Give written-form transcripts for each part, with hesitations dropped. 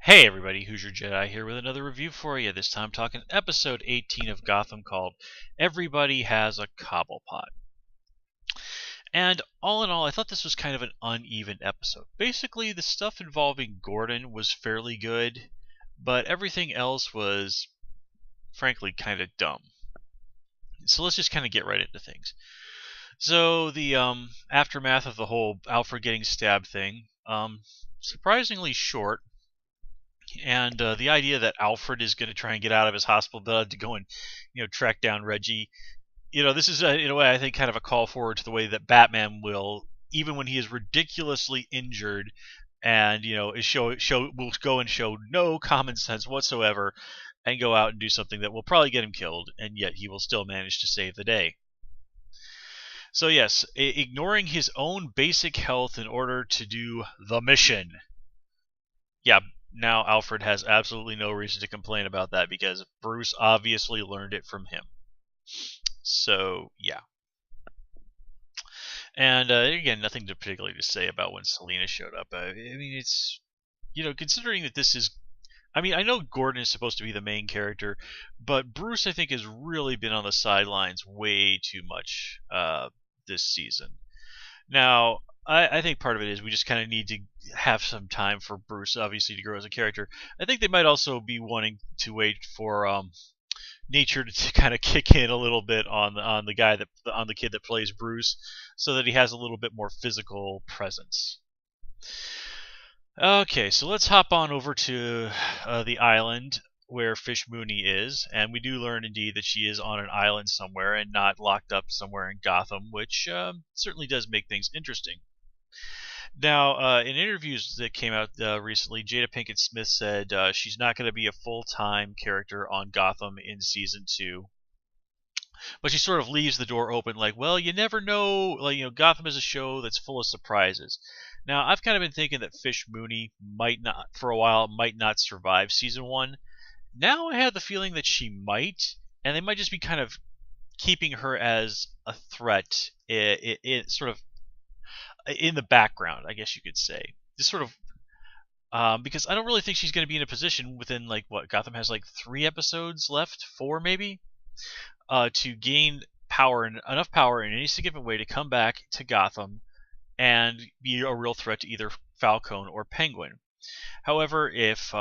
Hey everybody, Hoosier Jedi here with another review for you. This time talking episode 18 of Gotham called Everybody Has a Cobblepot. And all in all, I thought this was kind of an uneven episode. Basically, the stuff involving Gordon was fairly good, but everything else was, frankly, kind of dumb. So let's just kind of get right into things. So the aftermath of the whole Alfred getting stabbed thing, surprisingly short. And the idea that Alfred is going to try and get out of his hospital bed to go and, track down Reggie. This is in a way I think kind of a call forward to the way that Batman will, even when he is ridiculously injured, and will go and show no common sense whatsoever, and go out and do something that will probably get him killed, and yet he will still manage to save the day. So yes, ignoring his own basic health in order to do the mission. Yeah. Now Alfred has absolutely no reason to complain about that because Bruce obviously learned it from him. So, yeah. And again, nothing particularly to say about when Selina showed up. I mean, it's, considering that this is, I know Gordon is supposed to be the main character, but Bruce, I think, has really been on the sidelines way too much this season. Now, I think part of it is we just kind of need to have some time for Bruce, obviously, to grow as a character. I think they might also be wanting to wait for nature to kind of kick in a little bit on the kid that plays Bruce, so that he has a little bit more physical presence. Okay, so let's hop on over to the island where Fish Mooney is, and we do learn indeed that she is on an island somewhere and not locked up somewhere in Gotham, which certainly does make things interesting. Now, in interviews that came out recently, Jada Pinkett Smith said she's not going to be a full-time character on Gotham in Season 2. But she sort of leaves the door open like, well, you never know. Like, Gotham is a show that's full of surprises. Now, I've kind of been thinking that Fish Mooney might not survive Season 1. Now I have the feeling that she might, and they might just be kind of keeping her as a threat sort of in the background, I guess you could say. Just sort of because I don't really think she's going to be in a position within, Gotham has 3 episodes left, 4 maybe, to gain enough power in any significant way to come back to Gotham and be a real threat to either Falcone or Penguin. However, if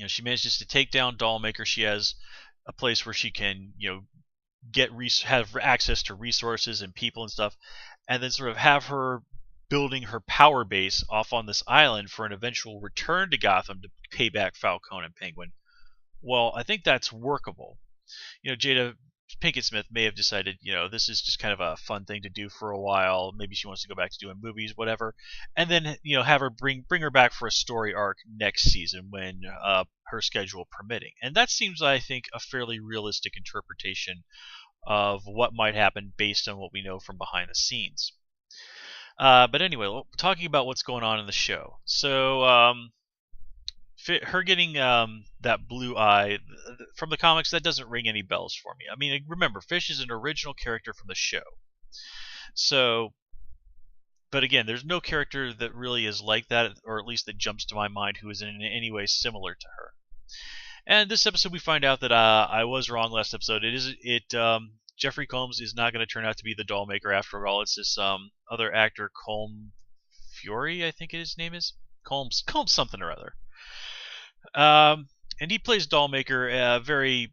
she manages to take down Dollmaker, she has a place where she can, have access to resources and people and stuff, and then sort of have her building her power base off on this island for an eventual return to Gotham to pay back Falcone and Penguin. Well, I think that's workable. Jada Pinkett Smith may have decided, this is just kind of a fun thing to do for a while. Maybe she wants to go back to doing movies, whatever, and then have her bring her back for a story arc next season when her schedule permitting. And that seems, I think, a fairly realistic interpretation of what might happen based on what we know from behind the scenes. But anyway, talking about what's going on in the show. So her getting that blue eye from the comics, that doesn't ring any bells for me. I mean, remember, Fish is an original character from the show. So, but again, there's no character that really is like that, or at least that jumps to my mind, who is in any way similar to her. And this episode, we find out that I was wrong last episode. Jeffrey Combs is not going to turn out to be the Dollmaker after all. It's this other actor, Colm Fury, I think his name is. Combs something or other. And he plays Dollmaker, a very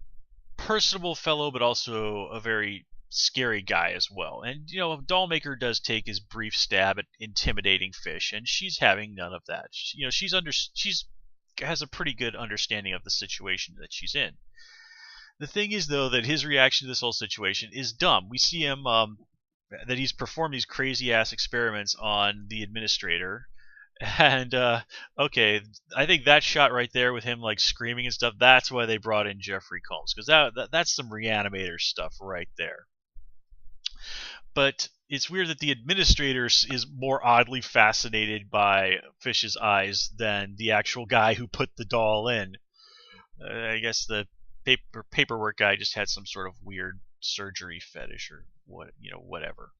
personable fellow, but also a very scary guy as well. And Dollmaker does take his brief stab at intimidating Fish, and she's having none of that. She's has a pretty good understanding of the situation that she's in. The thing is, though, that his reaction to this whole situation is dumb. We see him that he's performed these crazy ass experiments on the administrator. And okay, I think that shot right there with him screaming and stuff, that's why they brought in Jeffrey Combs, because that's some Reanimator stuff right there. But it's weird that the administrator is more oddly fascinated by Fish's eyes than the actual guy who put the doll in. I guess the paperwork guy just had some sort of weird surgery fetish or whatever.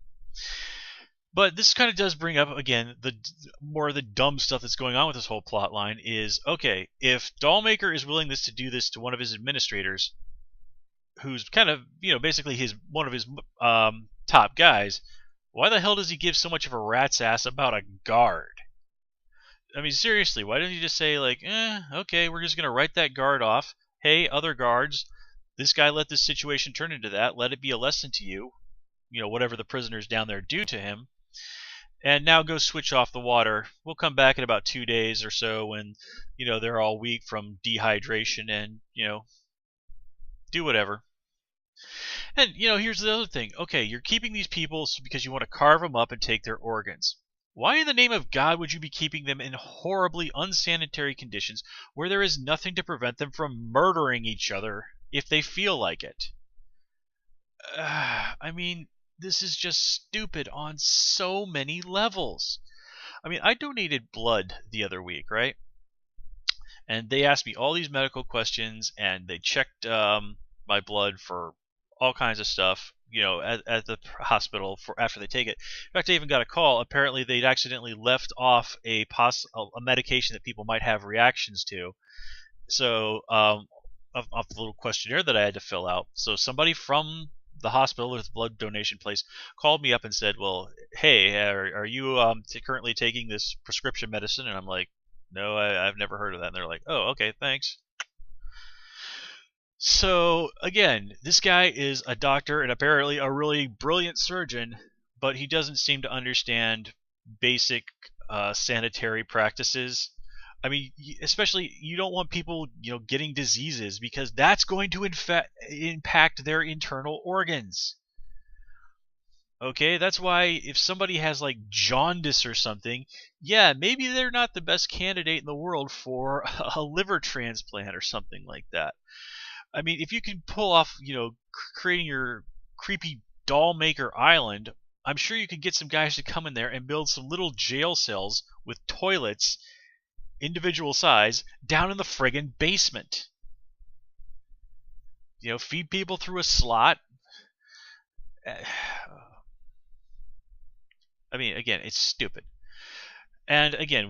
But this kind of does bring up, again, the more of the dumb stuff that's going on with this whole plot line is, okay, if Dollmaker is willing to do this to one of his administrators, who's kind of, basically one of his top guys, why the hell does he give so much of a rat's ass about a guard? I mean, seriously, why didn't he just say, like, okay, we're just going to write that guard off. Hey, other guards, this guy let this situation turn into that. Let it be a lesson to you. Whatever the prisoners down there do to him. And now go switch off the water. We'll come back in about 2 days or so when, they're all weak from dehydration and, do whatever. And, here's the other thing. Okay, you're keeping these people because you want to carve them up and take their organs. Why in the name of God would you be keeping them in horribly unsanitary conditions where there is nothing to prevent them from murdering each other if they feel like it? I mean, this is just stupid on so many levels. I mean, I donated blood the other week, right? And they asked me all these medical questions, and they checked my blood for all kinds of stuff, at the hospital for after they take it. In fact, I even got a call. Apparently, they'd accidentally left off a medication that people might have reactions to. So, off the little questionnaire that I had to fill out. So somebody from the hospital or the blood donation place called me up and said, well, hey, are you currently taking this prescription medicine? And I'm like, no, I've never heard of that. And they're like, oh, okay, thanks. So, again, this guy is a doctor and apparently a really brilliant surgeon, but he doesn't seem to understand basic sanitary practices. I mean, especially, you don't want people, getting diseases because that's going to impact their internal organs. Okay, that's why if somebody has like jaundice or something, yeah, maybe they're not the best candidate in the world for a liver transplant or something like that. I mean, if you can pull off, creating your creepy Dollmaker Island, I'm sure you can get some guys to come in there and build some little jail cells with toilets, individual size, down in the friggin' basement. Feed people through a slot. I mean, again, it's stupid. And again,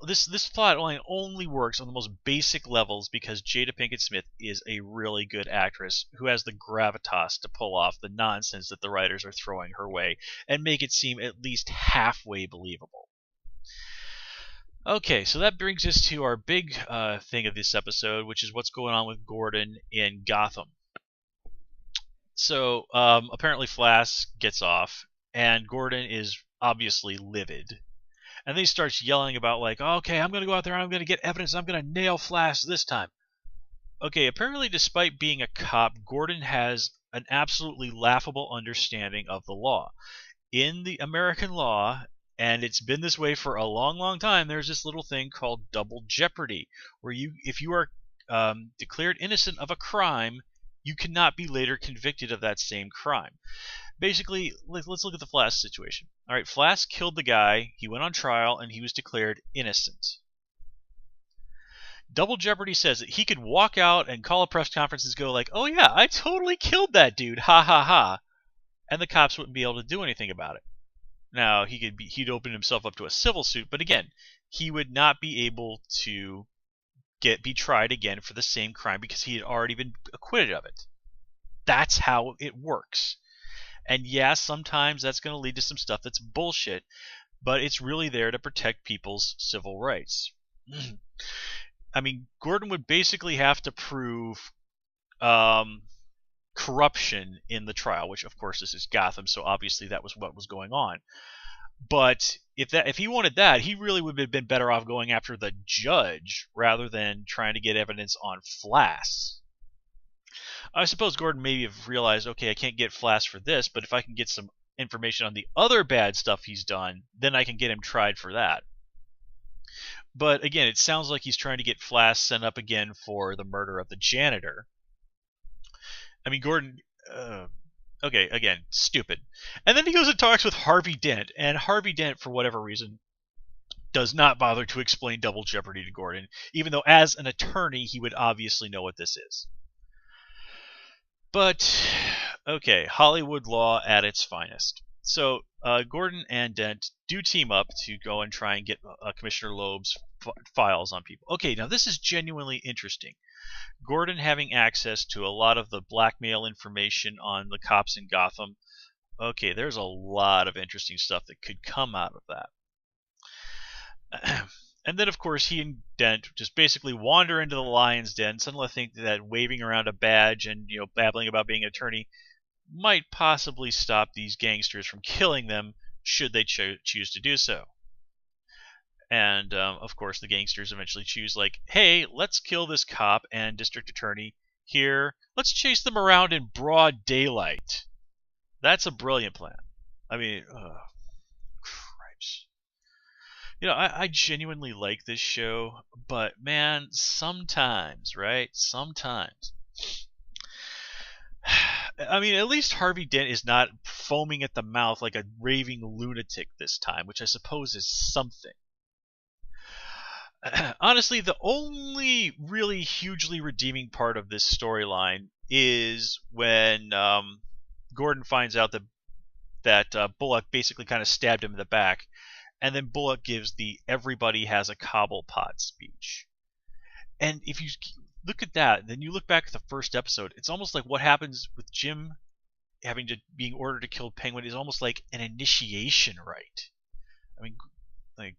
this plot line only works on the most basic levels because Jada Pinkett Smith is a really good actress who has the gravitas to pull off the nonsense that the writers are throwing her way and make it seem at least halfway believable. Okay, so that brings us to our big thing of this episode, which is what's going on with Gordon in Gotham. So apparently Flash gets off, and Gordon is obviously livid. And then he starts yelling about, like, okay, I'm going to go out there and I'm going to get evidence and I'm going to nail Flash this time. Okay, apparently despite being a cop, Gordon has an absolutely laughable understanding of the law. In the American law, and it's been this way for a long, long time, there's this little thing called double jeopardy, where if you are declared innocent of a crime, you cannot be later convicted of that same crime. Basically, let's look at the Flash situation. All right, Flash killed the guy, he went on trial, and he was declared innocent. Double Jeopardy says that he could walk out and call a press conference and go like, oh yeah, I totally killed that dude, ha ha ha, and the cops wouldn't be able to do anything about it. Now, he'd open himself up to a civil suit, but again, he would not be able to be tried again for the same crime because he had already been acquitted of it. That's how it works. And yeah, sometimes that's going to lead to some stuff that's bullshit, but it's really there to protect people's civil rights. I mean, Gordon would basically have to prove corruption in the trial, which of course this is Gotham, so obviously that was what was going on. But if he wanted that, he really would have been better off going after the judge rather than trying to get evidence on Flash. I suppose Gordon maybe have realized, okay, I can't get Flash for this, but if I can get some information on the other bad stuff he's done, then I can get him tried for that. But again, it sounds like he's trying to get Flash sent up again for the murder of the janitor. I mean, Gordon, okay, again, stupid. And then he goes and talks with Harvey Dent, and Harvey Dent, for whatever reason, does not bother to explain double jeopardy to Gordon, even though as an attorney he would obviously know what this is. But, okay, Hollywood law at its finest. So Gordon and Dent do team up to go and try and get Commissioner Loeb's files on people. Okay, now this is genuinely interesting. Gordon having access to a lot of the blackmail information on the cops in Gotham. Okay, there's a lot of interesting stuff that could come out of that. And then, of course, he and Dent just basically wander into the lion's den. Suddenly think that waving around a badge and babbling about being an attorney might possibly stop these gangsters from killing them should they choose to do so. And, of course, the gangsters eventually choose, like, hey, let's kill this cop and district attorney here. Let's chase them around in broad daylight. That's a brilliant plan. I mean, cripes. I genuinely like this show, but, man, sometimes, right? Sometimes. I mean, at least Harvey Dent is not foaming at the mouth like a raving lunatic this time, which I suppose is something. Honestly, the only really hugely redeeming part of this storyline is when Gordon finds out that Bullock basically kind of stabbed him in the back, and then Bullock gives the "everybody has a Cobblepot" speech. And if you look at that, then you look back at the first episode, it's almost like what happens with Jim being ordered to kill Penguin is almost like an initiation rite. I mean, like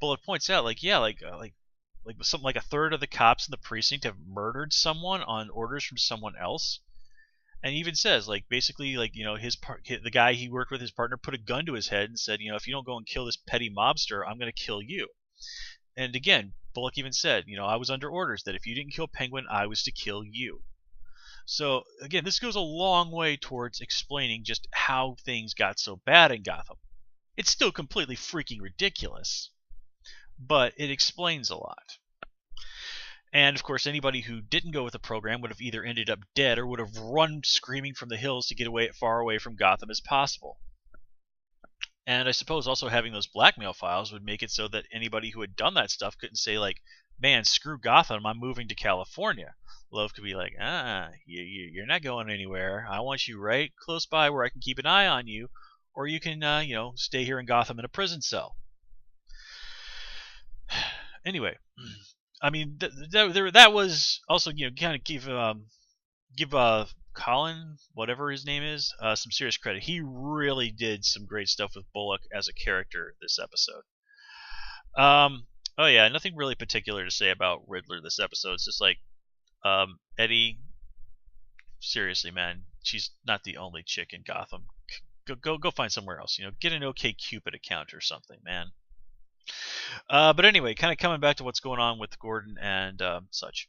Bullock points out, like something like a third of the cops in the precinct have murdered someone on orders from someone else, and he even says, like, basically, like, the guy he worked with, his partner, put a gun to his head and said, if you don't go and kill this petty mobster, I'm going to kill you. And again, Bullock even said, I was under orders that if you didn't kill Penguin, I was to kill you. So again, this goes a long way towards explaining just how things got so bad in Gotham. It's still completely freaking ridiculous, but it explains a lot. And of course, anybody who didn't go with the program would have either ended up dead or would have run screaming from the hills to get far away from Gotham as possible. And I suppose also having those blackmail files would make it so that anybody who had done that stuff couldn't say, like, man, screw Gotham, I'm moving to California. Love could be like, you're not going anywhere. I want you right close by where I can keep an eye on you, or you can, stay here in Gotham in a prison cell. Anyway, I mean, that was also, kind of give Colin, whatever his name is, some serious credit. He really did some great stuff with Bullock as a character this episode. Oh yeah, nothing really particular to say about Riddler this episode. It's just like, Eddie, seriously, man, she's not the only chick in Gotham. Go find somewhere else. Get an OkCupid account or something, man. But anyway, kind of coming back to what's going on with Gordon and such.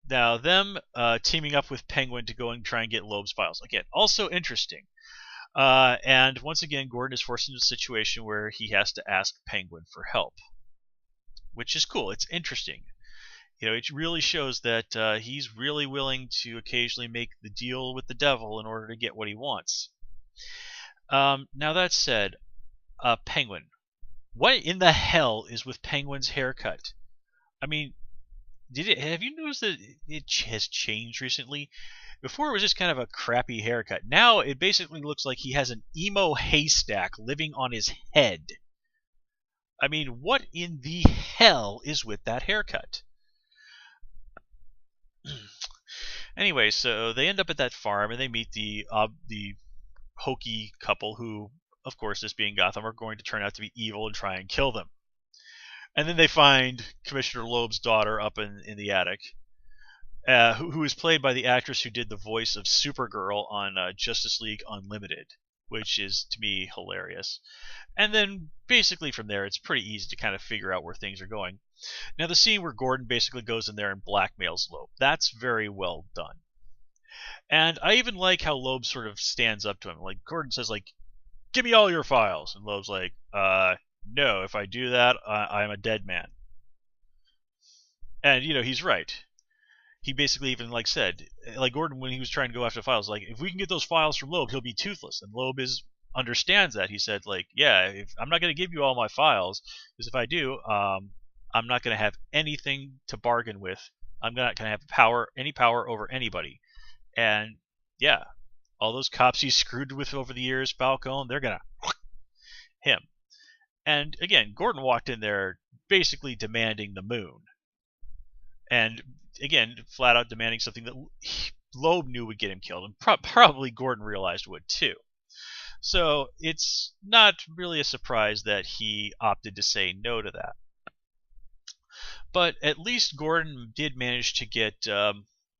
Now, them teaming up with Penguin to go and try and get Loeb's files. Again, also interesting. And once again, Gordon is forced into a situation where he has to ask Penguin for help, which is cool. It's interesting. It really shows that he's really willing to occasionally make the deal with the devil in order to get what he wants. Now, that said, Penguin. What in the hell is with Penguin's haircut? I mean, have you noticed that it has changed recently? Before it was just kind of a crappy haircut. Now it basically looks like he has an emo haystack living on his head. I mean, what in the hell is with that haircut? Anyway, so they end up at that farm and they meet the hokey couple who, of course, this being Gotham, are going to turn out to be evil and try and kill them. And then they find Commissioner Loeb's daughter up in the attic, who is played by the actress who did the voice of Supergirl on Justice League Unlimited, which is, to me, hilarious. And then, basically from there, it's pretty easy to kind of figure out where things are going. Now, the scene where Gordon basically goes in there and blackmails Loeb, that's very well done. And I even like how Loeb sort of stands up to him. Like, Gordon says, like, give me all your files. And Loeb's like, no, if I do that, I'm a dead man. And, he's right. He basically even, said, Gordon, when he was trying to go after files, like, if we can get those files from Loeb, he'll be toothless. And Loeb understands that. He said, like, yeah, I'm not going to give you all my files, because if I do, I'm not going to have anything to bargain with. I'm not going to have any power over anybody. And, yeah, All those cops he's screwed with over the years, Falcone, they're gonna him. And again, Gordon walked in there basically demanding the moon. And again, flat out demanding something that Loeb knew would get him killed, and probably Gordon realized would too. So it's not really a surprise that he opted to say no to that. But at least Gordon did manage to get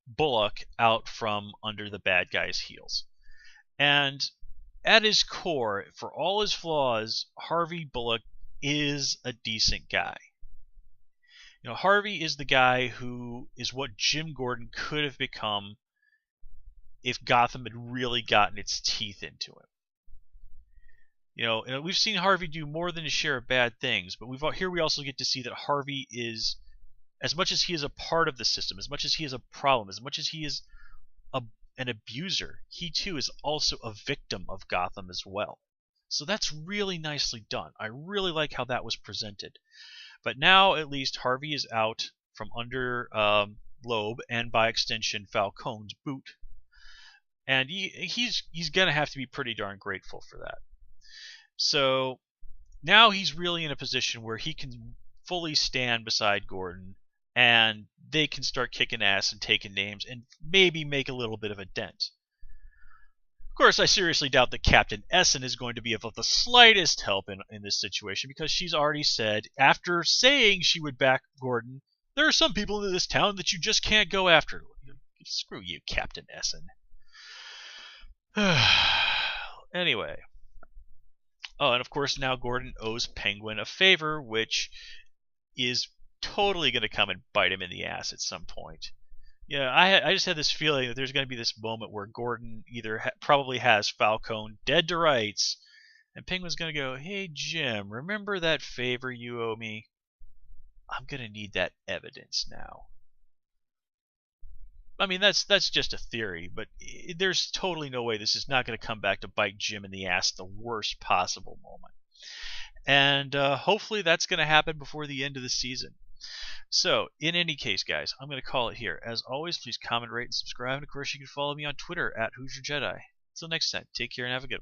Bullock out from under the bad guy's heels. And at his core, for all his flaws, Harvey Bullock is a decent guy. You know, Harvey is the guy who is what Jim Gordon could have become if Gotham had really gotten its teeth into him. You know, we've seen Harvey do more than his share of bad things, but here we also get to see that Harvey is, as much as he is a part of the system, as much as he is a problem, as much as he is an abuser, he too is also a victim of Gotham as well. So that's really nicely done. I really like how that was presented. But now at least Harvey is out from under Loeb and by extension Falcone's boot, and he's gonna have to be pretty darn grateful for that. So now he's really in a position where he can fully stand beside Gordon, and they can start kicking ass and taking names and maybe make a little bit of a dent. Of course, I seriously doubt that Captain Essen is going to be of the slightest help in this situation, because she's already said, after saying she would back Gordon, there are some people in this town that you just can't go after. Screw you, Captain Essen. Anyway. Oh, and of course now Gordon owes Penguin a favor, which is totally going to come and bite him in the ass at some point. Yeah, I just had this feeling that there's going to be this moment where Gordon either probably has Falcone dead to rights, and Penguin's going to go, "Hey Jim, remember that favor you owe me? I'm going to need that evidence now." I mean, that's just a theory, but there's totally no way this is not going to come back to bite Jim in the ass at the worst possible moment. And hopefully that's going to happen before the end of the season. So, in any case, guys, I'm going to call it here. As always, please comment, rate, and subscribe. And, of course, you can follow me on Twitter at Hoosier Jedi. Until next time, take care and have a good one.